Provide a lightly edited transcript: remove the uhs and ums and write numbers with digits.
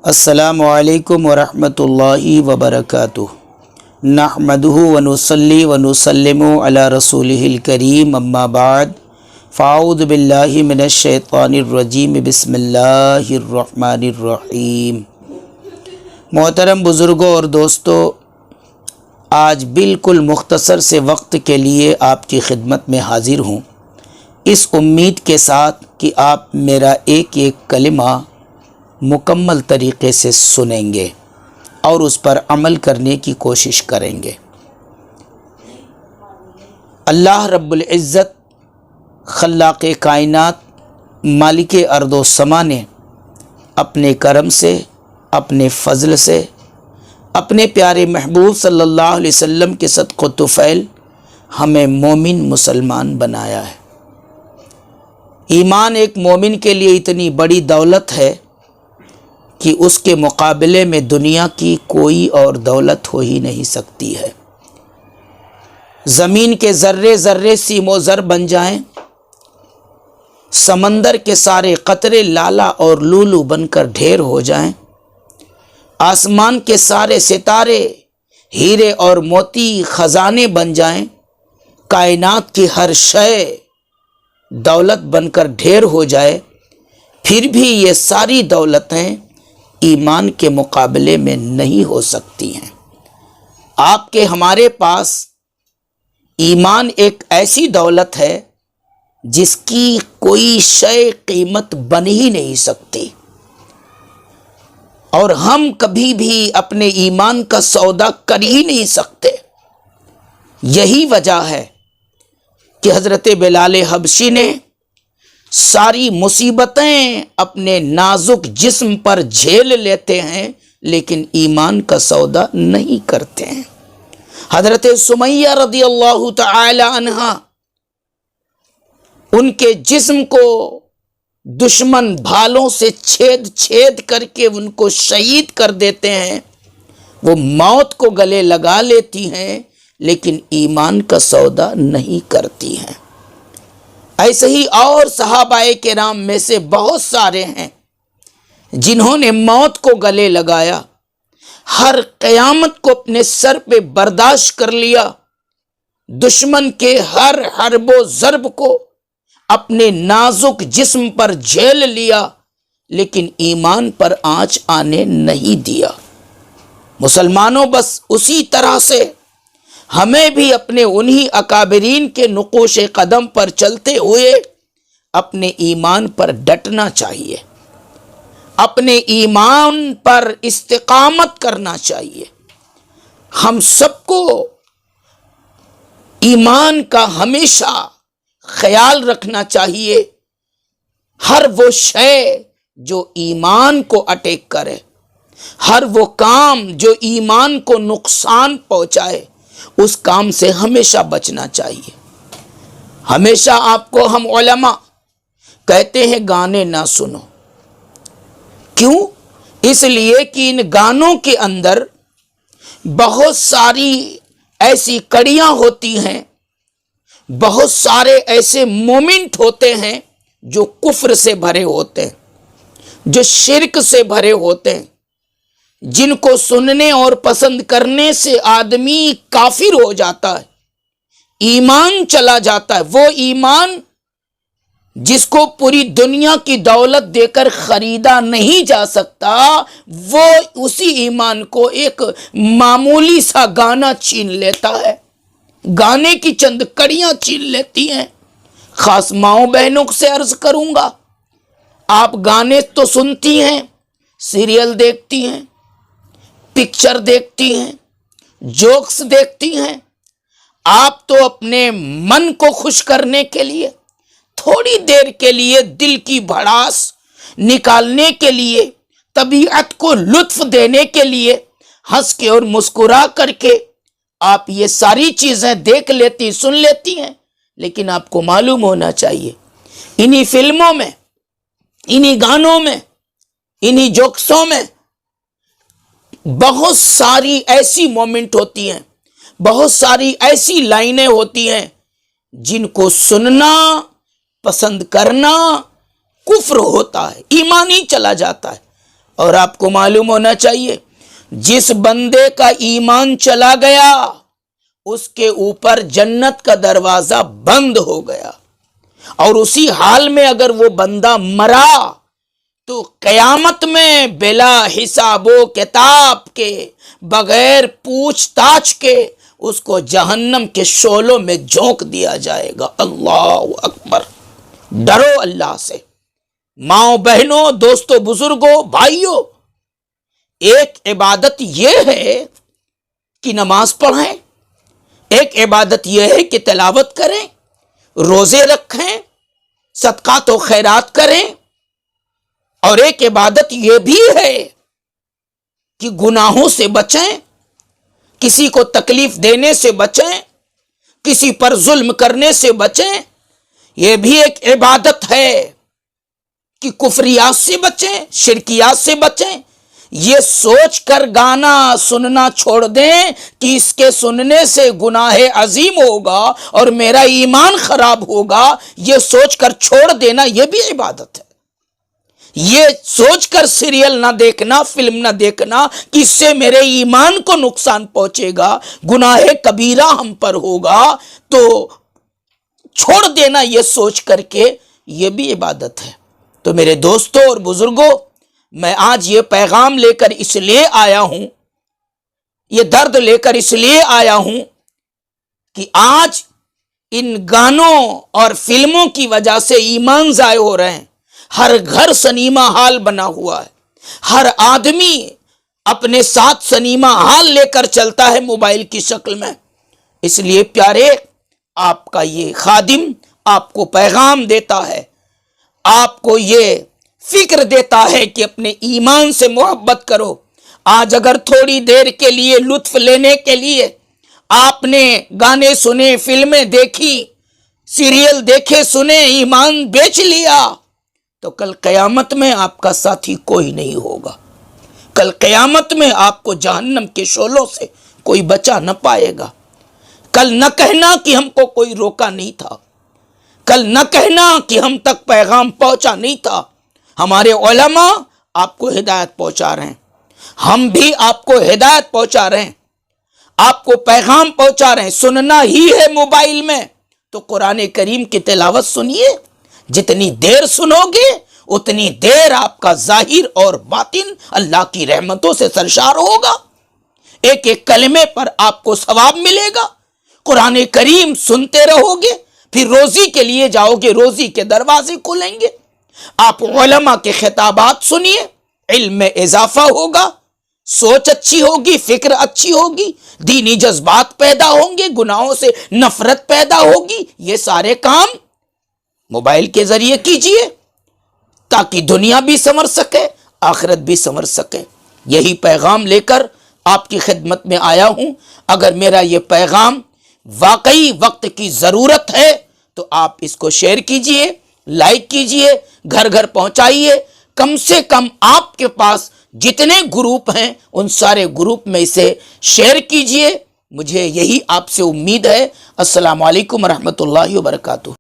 السلام علیکم ورحمۃ اللہ وبرکاتہ۔ نحمدہ ونصلی ونسلم علی رسولہ الکریم، اما بعد فاعوذ باللہ من الشیطان الرجیم، بسم اللہ الرحمن الرحیم۔ محترم بزرگوں اور دوستو، آج بالکل مختصر سے وقت کے لیے آپ کی خدمت میں حاضر ہوں، اس امید کے ساتھ کہ آپ میرا ایک ایک کلمہ مکمل طریقے سے سنیں گے اور اس پر عمل کرنے کی کوشش کریں گے۔ اللہ رب العزت خلاق کائنات، مالک ارض و سما نے اپنے کرم سے، اپنے فضل سے، اپنے پیارے محبوب صلی اللہ علیہ وسلم کے صدقہ و طفیل ہمیں مومن مسلمان بنایا ہے۔ ایمان ایک مومن کے لیے اتنی بڑی دولت ہے کہ اس کے مقابلے میں دنیا کی کوئی اور دولت ہو ہی نہیں سکتی ہے۔ زمین کے ذرے ذرے سیم و زر بن جائیں، سمندر کے سارے قطرے لالا اور لولو بن کر ڈھیر ہو جائیں، آسمان کے سارے ستارے ہیرے اور موتی خزانے بن جائیں، کائنات کی ہر شے دولت بن کر ڈھیر ہو جائے، پھر بھی یہ ساری دولتیں ایمان کے مقابلے میں نہیں ہو سکتی ہیں۔ آپ کے ہمارے پاس ایمان ایک ایسی دولت ہے جس کی کوئی شے قیمت بن ہی نہیں سکتی، اور ہم کبھی بھی اپنے ایمان کا سودا کر ہی نہیں سکتے۔ یہی وجہ ہے کہ حضرت بلال حبشی نے ساری مصیبتیں اپنے نازک جسم پر جھیل لیتے ہیں لیکن ایمان کا سودا نہیں کرتے ہیں۔ حضرت سمیہ رضی اللہ تعالی عنہا، ان کے جسم کو دشمن بھالوں سے چھید کر کے ان کو شہید کر دیتے ہیں، وہ موت کو گلے لگا لیتی ہیں لیکن ایمان کا سودا نہیں کرتی ہیں۔ ایسے ہی اور صحابہ کرام میں سے بہت سارے ہیں جنہوں نے موت کو گلے لگایا، ہر قیامت کو اپنے سر پہ برداشت کر لیا، دشمن کے ہر حرب و ضرب کو اپنے نازک جسم پر جھیل لیا لیکن ایمان پر آنچ آنے نہیں دیا۔ مسلمانوں، بس اسی طرح سے ہمیں بھی اپنے انہی اکابرین کے نقوش قدم پر چلتے ہوئے اپنے ایمان پر ڈٹنا چاہیے، اپنے ایمان پر استقامت کرنا چاہیے۔ ہم سب کو ایمان کا ہمیشہ خیال رکھنا چاہیے۔ ہر وہ شے جو ایمان کو اٹیک کرے، ہر وہ کام جو ایمان کو نقصان پہنچائے، اس کام سے ہمیشہ بچنا چاہیے۔ ہمیشہ آپ کو ہم علماء کہتے ہیں گانے نہ سنو۔ کیوں؟ اس لیے کہ ان گانوں کے اندر بہت ساری ایسی کڑیاں ہوتی ہیں، بہت سارے ایسے مومنٹ ہوتے ہیں جو کفر سے بھرے ہوتے ہیں، جو شرک سے بھرے ہوتے ہیں، جن کو سننے اور پسند کرنے سے آدمی کافر ہو جاتا ہے، ایمان چلا جاتا ہے۔ وہ ایمان جس کو پوری دنیا کی دولت دے کر خریدا نہیں جا سکتا، وہ اسی ایمان کو ایک معمولی سا گانا چھین لیتا ہے، گانے کی چند کڑیاں چھین لیتی ہیں۔ خاص ماؤں بہنوں سے عرض کروں گا، آپ گانے تو سنتی ہیں، سیریل دیکھتی ہیں، پکچر دیکھتی ہیں، جوکس دیکھتی ہیں، آپ تو اپنے من کو خوش کرنے کے لیے، تھوڑی دیر کے لیے دل کی بھڑاس نکالنے کے لیے، طبیعت کو لطف دینے کے لیے، ہنس کے اور مسکرا کر کے آپ یہ ساری چیزیں دیکھ لیتی، سن لیتی ہیں، لیکن آپ کو معلوم ہونا چاہیے انہی فلموں میں، انہی گانوں میں، انہی جوکسوں میں بہت ساری ایسی مومنٹ ہوتی ہیں، بہت ساری ایسی لائنیں ہوتی ہیں جن کو سننا، پسند کرنا کفر ہوتا ہے، ایمان ہی چلا جاتا ہے۔ اور آپ کو معلوم ہونا چاہیے جس بندے کا ایمان چلا گیا اس کے اوپر جنت کا دروازہ بند ہو گیا، اور اسی حال میں اگر وہ بندہ مرا تو قیامت میں بلا حساب و کتاب کے، بغیر پوچھ تاچھ کے اس کو جہنم کے شعلوں میں جھونک دیا جائے گا۔ اللہ اکبر! ڈرو اللہ سے۔ ماؤں بہنوں، دوستوں، بزرگوں، بھائیوں، ایک عبادت یہ ہے کہ نماز پڑھیں، ایک عبادت یہ ہے کہ تلاوت کریں، روزے رکھیں، صدقات و خیرات کریں، اور ایک عبادت یہ بھی ہے کہ گناہوں سے بچیں، کسی کو تکلیف دینے سے بچیں، کسی پر ظلم کرنے سے بچیں۔ یہ بھی ایک عبادت ہے کہ کفریات سے بچیں، شرکیات سے بچیں۔ یہ سوچ کر گانا سننا چھوڑ دیں کہ اس کے سننے سے گناہ عظیم ہوگا اور میرا ایمان خراب ہوگا، یہ سوچ کر چھوڑ دینا یہ بھی عبادت ہے۔ یہ سوچ کر سیریل نہ دیکھنا، فلم نہ دیکھنا کہ اس سے میرے ایمان کو نقصان پہنچے گا، گناہ کبیرہ ہم پر ہوگا، تو چھوڑ دینا یہ سوچ کر کے، یہ بھی عبادت ہے۔ تو میرے دوستوں اور بزرگوں، میں آج یہ پیغام لے کر اس لیے آیا ہوں، یہ درد لے کر اس لیے آیا ہوں کہ آج ان گانوں اور فلموں کی وجہ سے ایمان ضائع ہو رہے ہیں۔ ہر گھر سنیما ہال بنا ہوا ہے، ہر آدمی اپنے ساتھ سنیما ہال لے کر چلتا ہے موبائل کی شکل میں۔ اس لیے پیارے، آپ کا یہ خادم آپ کو پیغام دیتا ہے، آپ کو یہ فکر دیتا ہے کہ اپنے ایمان سے محبت کرو۔ آج اگر تھوڑی دیر کے لیے لطف لینے کے لیے آپ نے گانے سنے، فلمیں دیکھی، سیریل دیکھے سنے، ایمان بیچ لیا، تو کل قیامت میں آپ کا ساتھی کوئی نہیں ہوگا۔ کل قیامت میں آپ کو جہنم کے شعلوں سے کوئی بچا نہ پائے گا۔ کل نہ کہنا کہ ہم کو کوئی روکا نہیں تھا، کل نہ کہنا کہ ہم تک پیغام پہنچا نہیں تھا۔ ہمارے علماء آپ کو ہدایت پہنچا رہے ہیں، ہم بھی آپ کو ہدایت پہنچا رہے ہیں، آپ کو پیغام پہنچا رہے ہیں۔ سننا ہی ہے موبائل میں تو قرآن کریم کی تلاوت سنیے، جتنی دیر سنو گے اتنی دیر آپ کا ظاہر اور باطن اللہ کی رحمتوں سے سرشار ہوگا۔ ایک ایک کلمے پر آپ کو ثواب ملے گا۔ قرآن کریم سنتے رہو گے، پھر روزی کے لیے جاؤ گے، روزی کے دروازے کھلیں گے۔ آپ علماء کے خطابات سنیے، علم میں اضافہ ہوگا، سوچ اچھی ہوگی، فکر اچھی ہوگی، دینی جذبات پیدا ہوں گے، گناہوں سے نفرت پیدا ہوگی۔ یہ سارے کام موبائل کے ذریعے کیجئے تاکہ دنیا بھی سنور سکے، آخرت بھی سنور سکے۔ یہی پیغام لے کر آپ کی خدمت میں آیا ہوں۔ اگر میرا یہ پیغام واقعی وقت کی ضرورت ہے تو آپ اس کو شیئر کیجئے، لائک کیجئے، گھر گھر پہنچائیے۔ کم سے کم آپ کے پاس جتنے گروپ ہیں ان سارے گروپ میں اسے شیئر کیجئے۔ مجھے یہی آپ سے امید ہے۔ السلام علیکم ورحمۃ اللہ وبرکاتہ۔